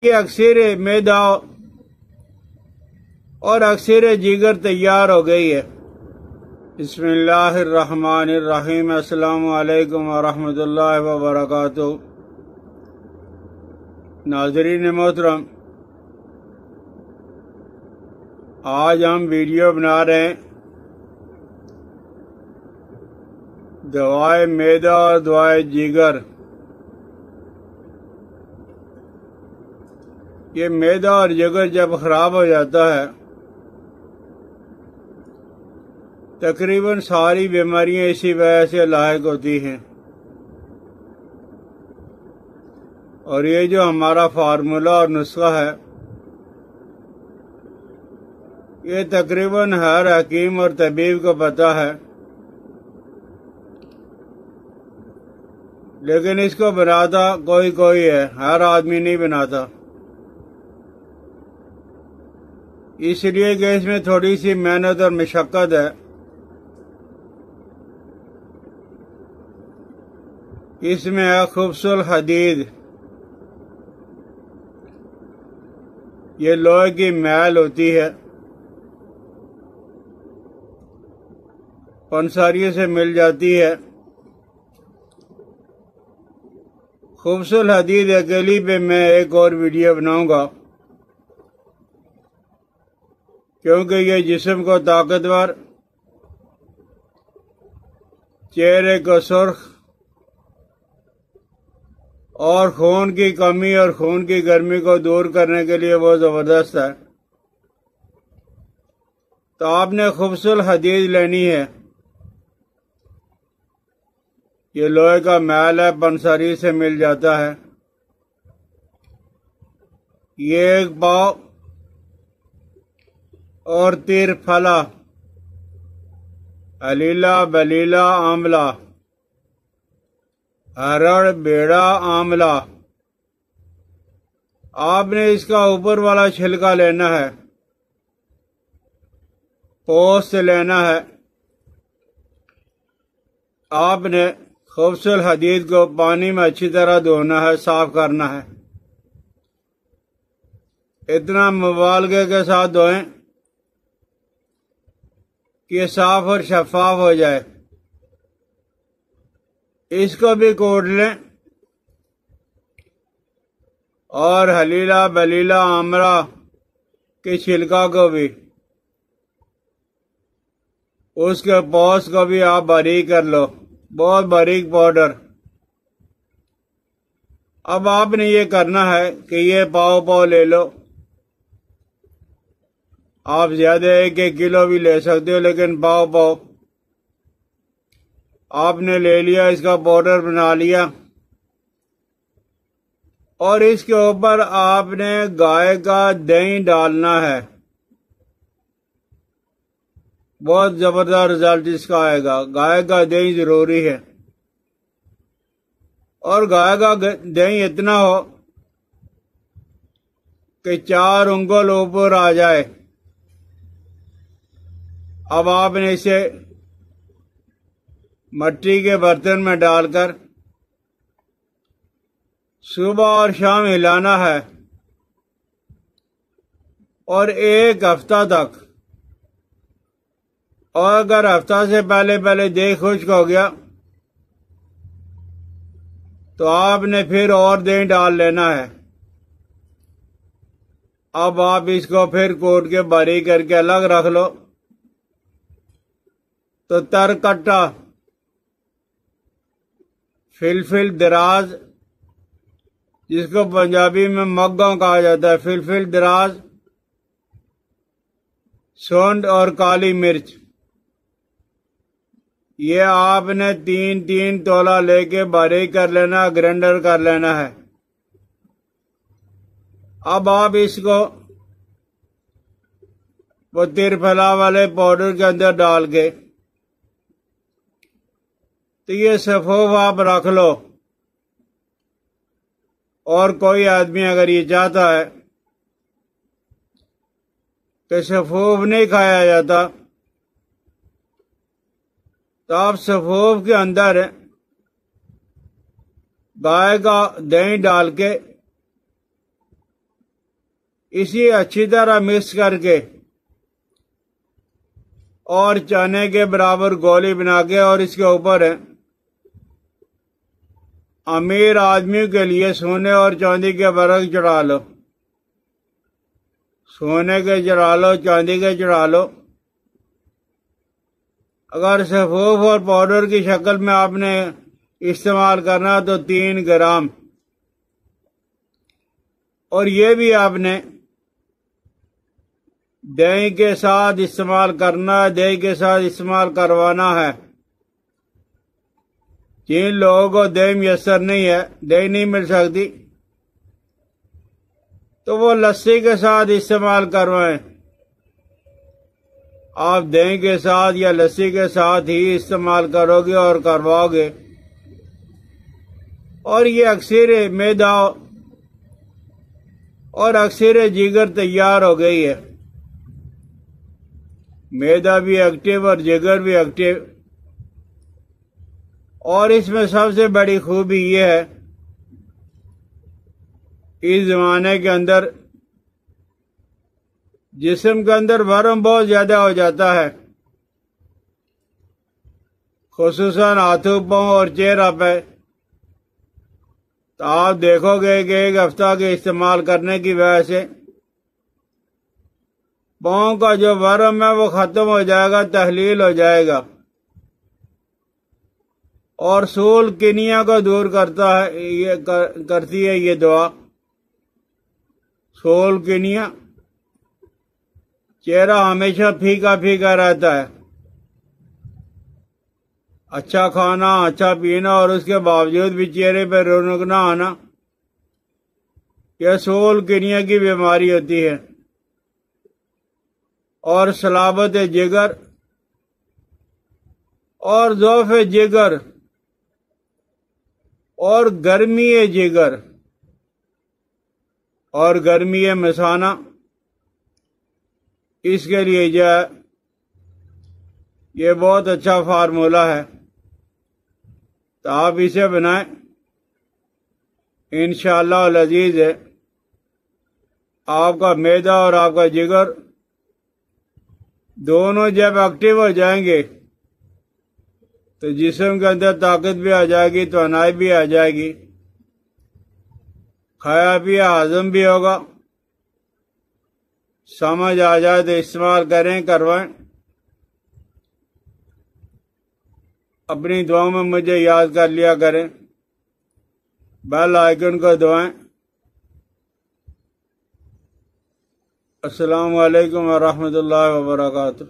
کہ اکثر معدہ اور اکثر جگر تیار ہو گئی ہے۔ بسم اللہ الرحمن الرحیم۔ السلام علیکم ورحمۃ اللہ وبرکاتہ۔ ناظرین محترم، آج ہم ویڈیو بنا رہے ہیں دوائے معدہ اور دوائے جگر۔ یہ معدہ اور جگر جب خراب ہو جاتا ہے تقریباً ساری بیماریاں اسی وجہ سے لاحق ہوتی ہیں، اور یہ جو ہمارا فارمولہ اور نسخہ ہے یہ تقریباً ہر حکیم اور طبیب کو پتہ ہے، لیکن اس کو بناتا کوئی ہے، ہر آدمی نہیں بناتا، اس لیے کہ اس میں تھوڑی سی محنت اور مشقت ہے۔ اس میں ہے خبث الحدید، یہ لوہے کی میل ہوتی ہے، پنساریوں سے مل جاتی ہے۔ خبث الحدید اکیلی پہ میں ایک اور ویڈیو بناؤں گا، کیونکہ یہ جسم کو طاقتور، چہرے کو سرخ اور خون کی کمی اور خون کی گرمی کو دور کرنے کے لیے بہت زبردست ہے۔ تو آپ نے خبث الحدید لینی ہے، یہ لوہے کا میل ہے، پنساری سے مل جاتا ہے۔ یہ ایک پاؤ اور تیر پھلا، علیلہ بلیلہ آملہ، ہرڑ بیڑا آملہ۔ آپ نے اس کا اوپر والا چھلکا لینا ہے، پوست لینا ہے۔ آپ نے خبث الحدید کو پانی میں اچھی طرح دھونا ہے، صاف کرنا ہے، اتنا مبالغے کے ساتھ دھوئیں کہ یہ صاف اور شفاف ہو جائے۔ اس کو بھی کوٹ لیں، اور حلیلہ بلیلہ آملہ کے چھلکا کو بھی، اس کے پوست کو بھی آپ باریک کر لو، بہت باریک پاؤڈر۔ اب آپ نے یہ کرنا ہے کہ یہ پاؤ لے لو، آپ زیادہ 1 کلو بھی لے سکتے ہو، لیکن پاؤ آپ نے لے لیا، اس کا پاؤڈر بنا لیا، اور اس کے اوپر آپ نے گائے کا دہی ڈالنا ہے۔ بہت زبردست رزلٹ اس کا آئے گا، گائے کا دہی ضروری ہے، اور گائے کا دہی اتنا ہو کہ 4 انگل اوپر آ جائے۔ اب آپ نے اسے مٹی کے برتن میں ڈال کر صبح اور شام ہلانا ہے، اور 1 ہفتہ تک، اور اگر ہفتہ سے پہلے دہی خشک ہو گیا تو آپ نے پھر اور دہی ڈال لینا ہے۔ اب آپ اس کو پھر کوٹ کے باریک کر کے الگ رکھ لو۔ تو ترکٹا، فلفل دراز، جس کو پنجابی میں مگاں کہا جاتا ہے، فلفل دراز، سونڈ اور کالی مرچ، یہ آپ نے 3 تولہ لے کے باریک کر لینا، گرینڈر کر لینا ہے۔ اب آپ اس کو وہ تیر پھلا والے پاؤڈر کے اندر ڈال کے تو یہ سفوف آپ رکھ لو، اور کوئی آدمی اگر یہ چاہتا ہے کہ سفوف نہیں کھایا جاتا تو آپ سفوف کے اندر گائے کا دہی ڈال کے اسی اچھی طرح مکس کر کے اور چنے کے برابر گولی بنا کے اور اس کے اوپر امیر آدمیوں کے لیے سونے اور چاندی کے برق چڑھا لو، سونے کے چڑھا لو، چاندی کے چڑھا لو۔ اگر سفوف اور پاؤڈر کی شکل میں آپ نے استعمال کرنا تو 3 گرام، اور یہ بھی آپ نے دہی کے ساتھ استعمال کرنا ہے، دہی کے ساتھ استعمال کروانا ہے۔ جن لوگوں کو دہی میسر نہیں ہے، دہی نہیں مل سکتی، تو وہ لسی کے ساتھ استعمال کروائیں۔ آپ دہی کے ساتھ یا لسی کے ساتھ ہی استعمال کرو گے اور کرواؤ گے، اور یہ اکثر معدہ اور اکثر جگر تیار ہو گئی ہے۔ معدہ بھی ایکٹیو اور جگر بھی ایکٹیو، اور اس میں سب سے بڑی خوبی یہ ہے، اس زمانے کے اندر جسم کے اندر ورم بہت زیادہ ہو جاتا ہے، خصوصاً ہاتھوں، پاؤں اور چہرہ پہ۔ تو آپ دیکھو گے کہ 1 ہفتہ کے استعمال کرنے کی وجہ سے پاؤں کا جو ورم ہے وہ ختم ہو جائے گا، تحلیل ہو جائے گا، اور سول کنیا کو دور کرتا ہے، یہ کرتی ہے یہ دعا۔ سول کنیا، چہرہ ہمیشہ پھیکا پھیکا رہتا ہے، اچھا کھانا، اچھا پینا، اور اس کے باوجود بھی چہرے پہ رونق نہ آنا، یہ سول کنیا کی بیماری ہوتی ہے۔ اور صلابت جگر اور ضعف جگر اور گرمی جگر اور گرمی مثانہ، اس کے لیے جو ہے یہ بہت اچھا فارمولہ ہے، تو آپ اسے بنائیں، انشاءاللہ العزیز ہے آپ کا معدہ اور آپ کا جگر دونوں جب ایکٹیو ہو جائیں گے تو جسم کے اندر طاقت بھی آ جائے گی، توانائی بھی آ جائے گی، کھایا پیا ہضم بھی ہوگا۔ سمجھ آ جائے تو استعمال کریں، کروائیں۔ اپنی دعاؤں میں مجھے یاد کر لیا کریں، بیل آئیکن کو دبائیں۔ السلام علیکم ورحمۃ اللہ وبرکاتہ۔